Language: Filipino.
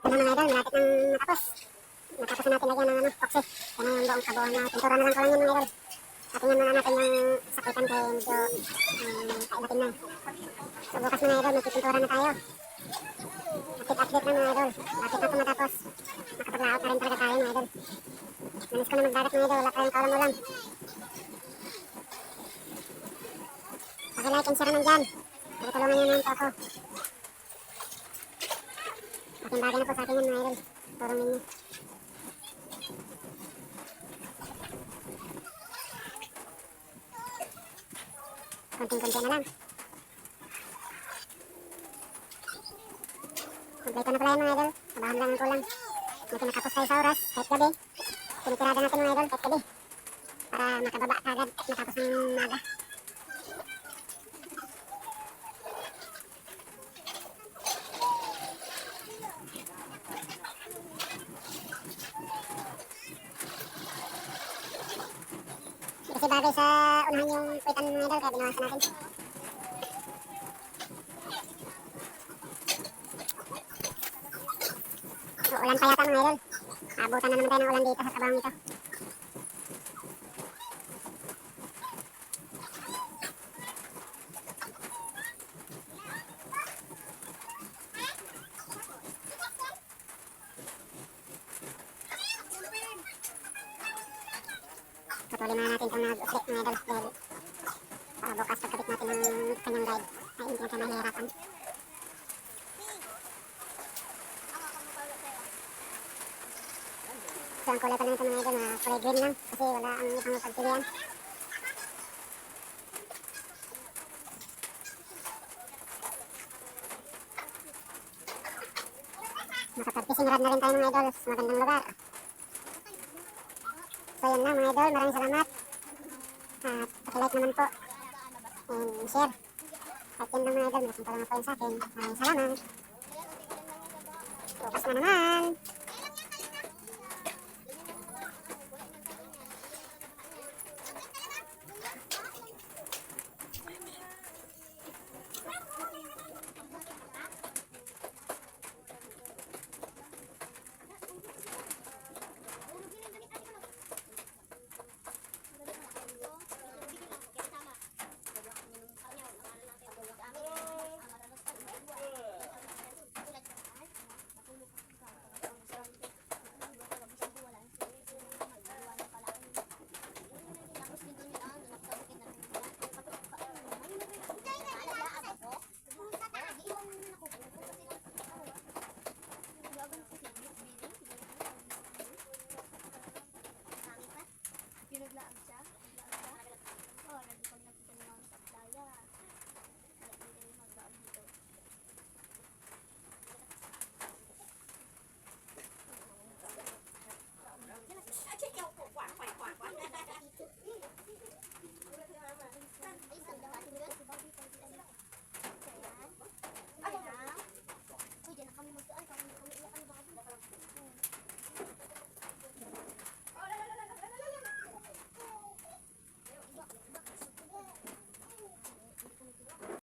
Ano mga idol, malapit nang matapos. Natapos na natin lagyan ng epoxy. Yan na yung buong kabuuan na pintura na lang ko lang yun mga idol. Patingnan muna natin yung sakitan kaya medyo kailatin na. So bukas mga idol, magpipintura na tayo. Update lang mga idol. Lapit na ito matapos. Makapaglaot na rin talaga tayo mga idol. Nanis ko na magdagat mga idol, wala tayong kaulam ulam. Pakilike and share nandyan. Pagtulungan nyo naman po ako. Aking bagay na po sa akin yan mga idol. Turong ninyo. Konting-konti na lang. Kompleto na pala yan mga idol. Sabahan lang ang kulang. May pinakapos tayo sa oras. Kahit gabi. Tinitirada natin mga idol kahit gabi. Para makababa agad at matapos ng maga. Kasi bagay sa unahan yung puwitan mga idol kaya binawasan natin. Ulan pa yata mga idol. Abutan na naman tayo ng ulan dito sa tabang ito. Patuloy muna natin itong mag-uslit mga idol dahil para bukas pagkabit natin ng kanyang guide ay hindi na tayo mahihirapan. So ang kulay pa lang ito mga idol na kulay green lang kasi wala ang ibang pagpilian. Nakapag-fishing rod na rin tayo mga idol sa magandang lugar. So yan lang mga idol, maraming salamat. At pakilike naman po. And share. At yan lang mga idol, malaking tulong po yun sa akin. Maraming salamat. Bukas na naman.